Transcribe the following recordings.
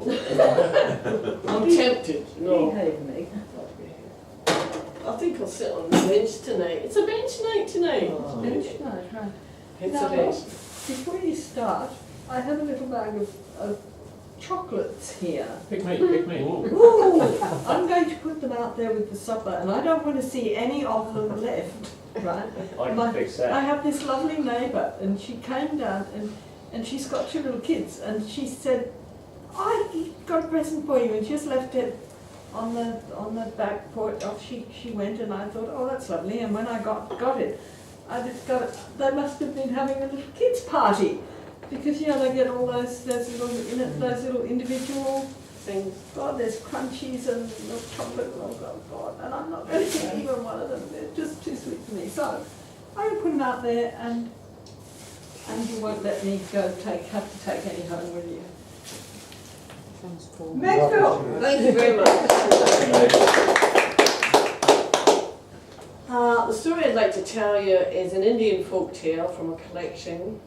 No. I'm tempted. No. Behave, Meg. I think I'll sit on the bench tonight. It's a bench night tonight. Oh, bench night, right. It's Now, a bench. before you start, I have a little bag of chocolates here. Pick me, pick me. Ooh, I'm going to put them out there with the supper, and I don't want to see any of them left, right? I can fix I that. have this lovely neighbour, and she came down, and she's got 2 little kids, and she said, I got a present for you, and just left it on the back porch. Off she went, and I thought, oh, that's lovely. And when I got it, I discovered they must have been having a little kids party, because you know they get all those little individual things. God, there's crunchies and milk chocolate. Oh God, and I'm not going to eat even one of them. They're just too sweet for me. So I'm going to put them out there, and you won't let me have to take any home with you. Meg Phil. Thank you very much. The story I'd like to tell you is an Indian folk tale from a collection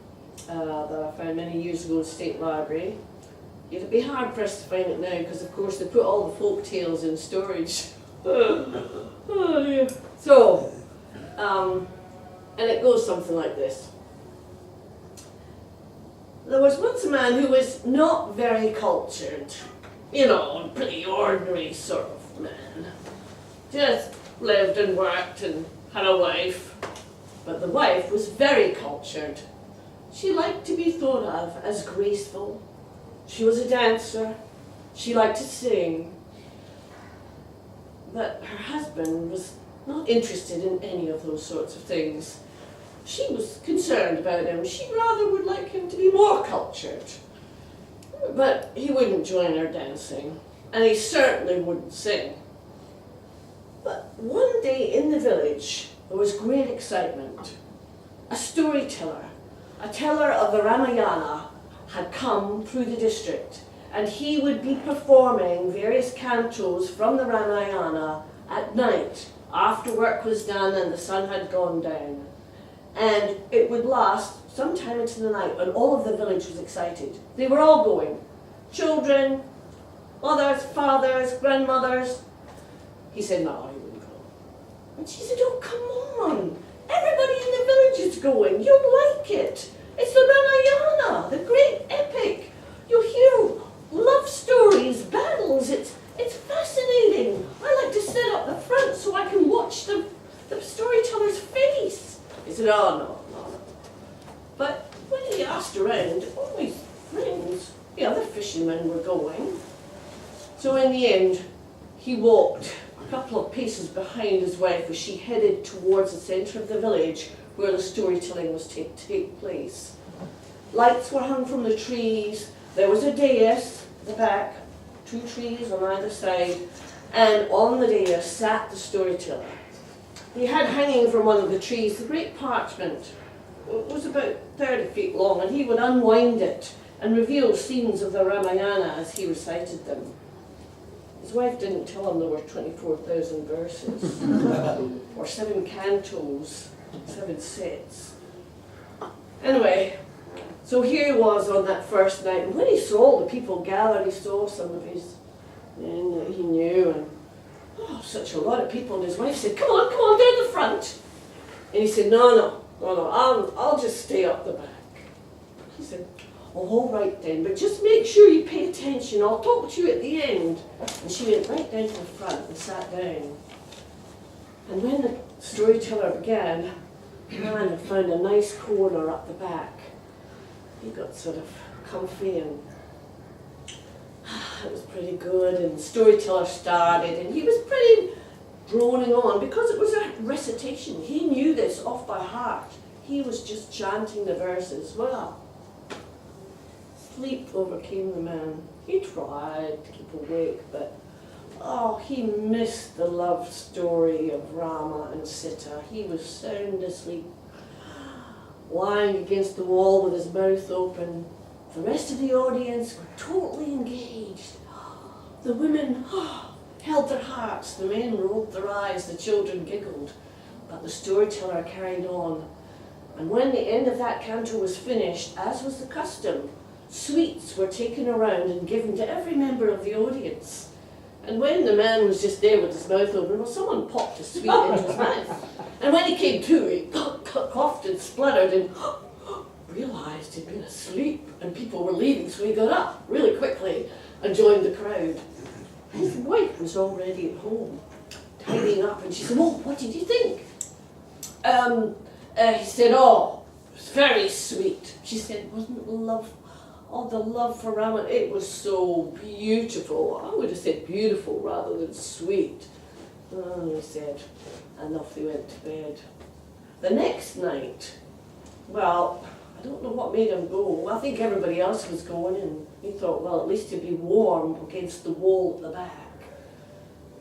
that I found many years ago in the State Library. It'd be hard pressed to find it now because, of course, they put all the folk tales in storage. Oh dear. So, and it goes something like this. There was once a man who was not very cultured, you know, a pretty ordinary sort of man. Just lived and worked and had a wife. But the wife was very cultured. She liked to be thought of as graceful. She was a dancer. She liked to sing. But her husband was not interested in any of those sorts of things. She was concerned about him. She rather would like him to be more cultured. But he wouldn't join her dancing, and he certainly wouldn't sing. But one day in the village, there was great excitement. A storyteller, a teller of the Ramayana, had come through the district, and he would be performing various cantos from the Ramayana at night, after work was done and the sun had gone down. And it would last sometime into the night, and all of the village was excited. They were all going. Children, mothers, fathers, grandmothers. He said, no, he wouldn't go. And she said, oh, come on. Everybody in the village is going. You'll like it. It's the Ramayana, the great epic. You'll hear love stories, battles. It's fascinating. I like to sit up the front so I can watch the storyteller's face. He said, oh, no. But when he asked around, all his friends, the other fishermen were going. So in the end, he walked a couple of paces behind his wife as she headed towards the centre of the village where the storytelling was to take place. Lights were hung from the trees. There was a dais at the back, 2 trees on either side, and on the dais sat the storyteller. He had hanging from one of the trees the great parchment. It was about 30 feet long, and he would unwind it and reveal scenes of the Ramayana as he recited them. His wife didn't tell him there were 24,000 verses, or 7 cantos, 7 sets. Anyway, so here he was on that first night, and when he saw all the people gathered, he saw some of his men that he knew, and such a lot of people, and his wife said, come on, down the front. And he said, no, I'll just stay up the back. He said, oh, all right then, but just make sure you pay attention, I'll talk to you at the end. And she went right down to the front and sat down. And when the storyteller began, the man had found a nice corner up the back. He got sort of comfy, and it was pretty good, and the storyteller started, and he was pretty droning on because it was a recitation. He knew this off by heart. He was just chanting the verses. Well, sleep overcame the man. He tried to keep awake, but he missed the love story of Rama and Sita. He was sound asleep, lying against the wall with his mouth open. The rest of the audience were totally engaged. The women held their hearts, the men rolled their eyes, the children giggled, but the storyteller carried on. And when the end of that canto was finished, as was the custom, sweets were taken around and given to every member of the audience. And when the man was just there with his mouth open, well, someone popped a sweet into his mouth. And when he came to, he coughed and spluttered and realised he'd been asleep and people were leaving, so he got up really quickly and joined the crowd. His wife was already at home, tidying up, and she said, "Oh, what did you think?" He said, "Oh, it was very sweet." She said, "Wasn't it love? Oh, the love for Rama, it was so beautiful." I would have said beautiful rather than sweet. Oh, he said, and off they went to bed. The next night, well, I don't know what made him go. I think everybody else was going, and he thought, well, at least he'd be warm against the wall at the back.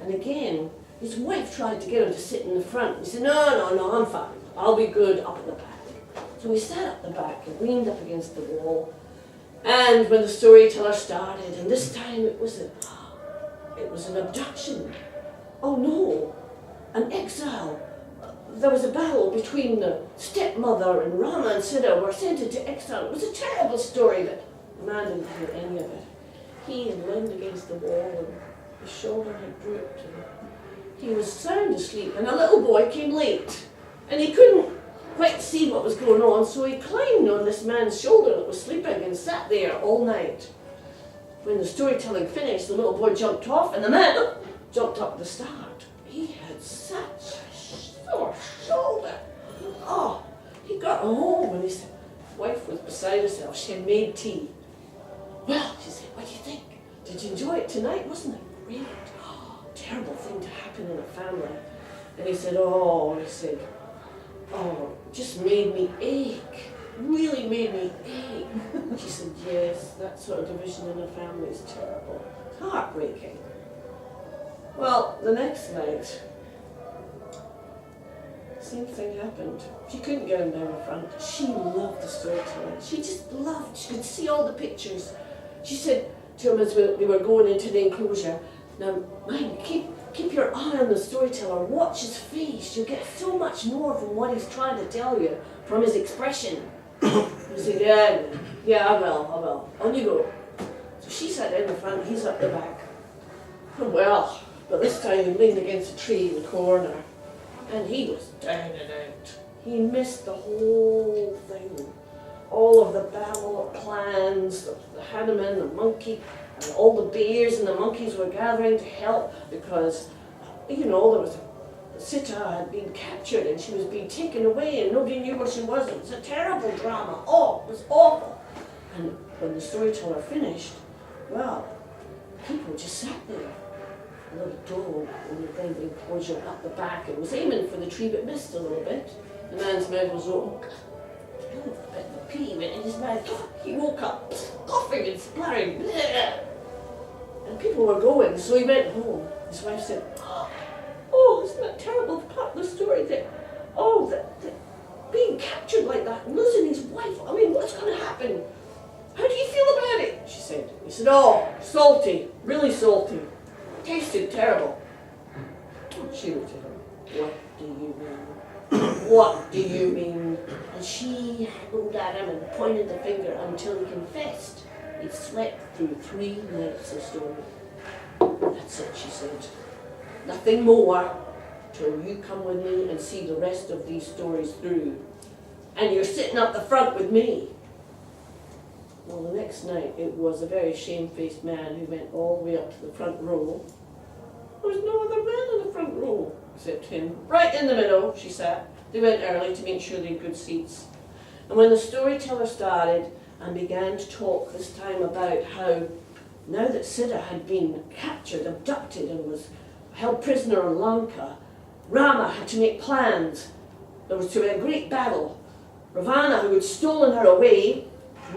And again, his wife tried to get him to sit in the front. He said, no, I'm fine. I'll be good up at the back. So he sat up the back and leaned up against the wall. And when the storyteller started, and this time it was an abduction. Oh no, an exile. There was a battle between the stepmother and Rama and Sita were sent into exile. It was a terrible story, but the man didn't hear any of it. He had leaned against the wall and his shoulder had drooped and he was sound asleep, and a little boy came late and he couldn't quite see what was going on, so he climbed on this man's shoulder that was sleeping and sat there all night. When the storytelling finished, the little boy jumped off and the man jumped up at the start. He had such a sore shoulder. Oh, he got home and his wife was beside herself. She had made tea. "Well," she said, "what do you think? Did you enjoy it tonight? Wasn't it great? Oh, terrible thing to happen in a family." And he said, "Oh," just made me ache. Really made me ache." She said, "Yes, that sort of division in a family is terrible. It's heartbreaking." Well, the next night, same thing happened. She couldn't get him down the front. She loved the storytelling. She just loved, she could see all the pictures. She said to him as we were going into the enclosure, "Now, mind, keep your eye on the storyteller. Watch his face. You'll get so much more from what he's trying to tell you, from his expression." He said, yeah, I will. On you go. So she sat in the front, he's up the back. Well, but this time he leaned against a tree in the corner, and he was down and out. He missed the whole thing. All of the battle of plans, the Hanuman, the monkey, and all the bears and the monkeys were gathering to help because, there was Sita had been captured and she was being taken away and nobody knew where she was. It was a terrible drama. Oh, it was awful. And when the storyteller finished, well, people just sat there. A little door in the enclosure up the back. It was aiming for the tree but missed a little bit. The man's mouth was open. A bit of a pea went in his mouth. He woke up coughing and spluttering. And people were going, so he went home. His wife said, "Oh, isn't that terrible part of the story that being captured like that and losing his wife? I mean, what's going to happen? How do you feel about it?" She said. He said, "Oh, salty, really salty. Tasted terrible." She looked at him. "What do you mean? What do you mean?" And she looked at him and pointed the finger until he confessed he'd slept through 3 nights of story. "That's it," she said. "Nothing more till you come with me and see the rest of these stories through. And you're sitting up the front with me." Well, the next night it was a very shamefaced man who went all the way up to the front row. There was no other man in the front row except him. Right in the middle she sat. They went early to make sure they had good seats. And when the storyteller started and began to talk this time about how now that Sita had been captured, abducted and was held prisoner in Lanka, Rama had to make plans. There was to be a great battle. Ravana, who had stolen her away,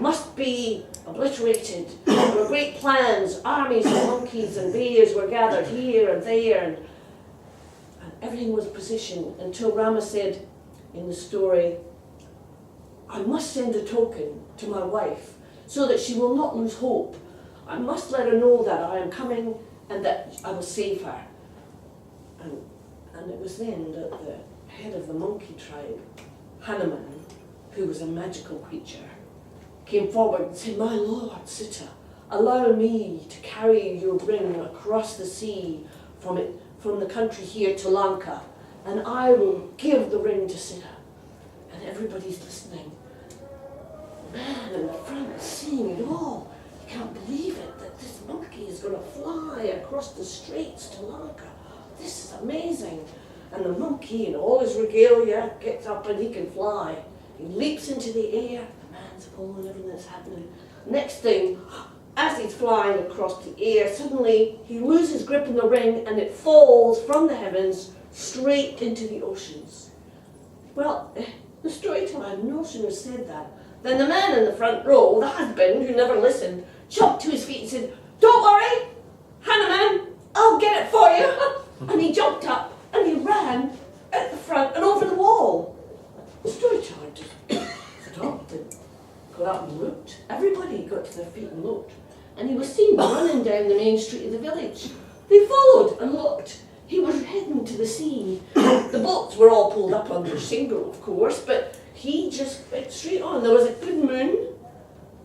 must be obliterated. There were great plans. Armies of monkeys and bears were gathered here and there, and everything was positioned until Rama said in the story, "I must send a token to my wife so that she will not lose hope. I must let her know that I am coming and that I will save her." And it was then that the head of the monkey tribe, Hanuman, who was a magical creature, came forward and said, "My lord, Sita, allow me to carry your ring across the sea from the country here to Lanka, and I will give the ring to Sita." And everybody's listening. The man in the front seeing it all. He can't believe it, that this monkey is going to fly across the straits to Lanka. This is amazing. And the monkey in all his regalia gets up and he can fly. He leaps into the air. The man's following everything that's happening. Next thing, as he's flying across the air, suddenly he loses grip on the ring and it falls from the heavens straight into the oceans. Well, the storyteller had no sooner said that than the man in the front row, the husband who never listened, jumped to his feet and said, "Don't worry, Hannah man, I'll get it for you." And he jumped up and he ran at the front and over the wall. The storyteller just stopped and got up and looked. Everybody got to their feet and looked. And he was seen running down the main street of the village. They followed and looked. He was heading to the sea. The boats were all pulled up under shingle, of course, but he just went straight on. There was a good moon.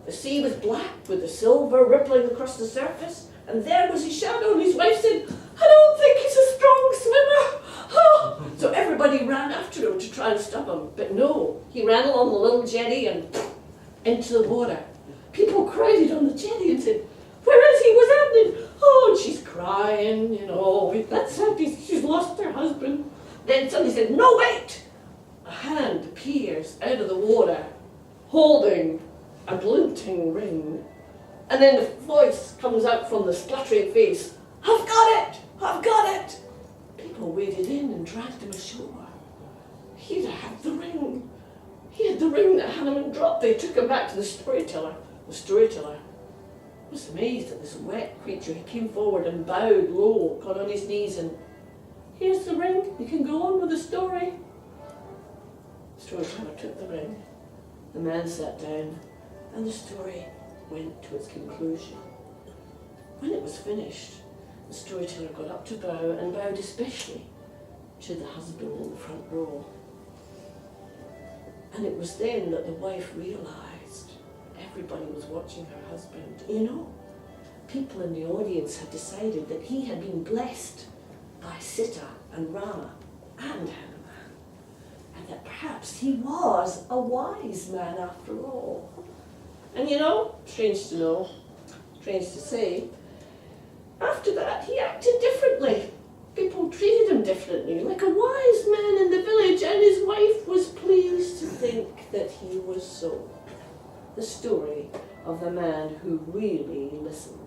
The sea was black with the silver rippling across the surface. And there was his shadow, and his wife said, "I don't think he's a strong swimmer." Oh. So everybody ran after him to try and stop him. But no, he ran along the little jetty and into the water. People crowded on the jetty and said, "Where is he? What's happening?" "Oh, and she's crying, you know, that's happy, she's lost her husband." Then somebody said, "No, wait!" A hand appears out of the water, holding a glinting ring. And then the voice comes out from the spluttering face, "I've got it! I've got it!" People waded in and dragged him ashore. He'd had the ring. He had the ring that Hanneman dropped. They took him back to the storyteller. The storyteller was amazed at this wet creature. He came forward and bowed low, got on his knees and, "Here's the ring, you can go on with the story." The storyteller took the ring. The man sat down and the story went to its conclusion. When it was finished, the storyteller got up to bow and bowed especially to the husband in the front row. And it was then that the wife realised everybody was watching her husband. You know, people in the audience had decided that he had been blessed by Sita and Rama and Hanuman, and that perhaps he was a wise man after all. And you know, strange to know, strange to say, after that he acted differently. People treated him differently, like a wise man in the village, and his wife was pleased to think that he was so. The story of the man who really listened.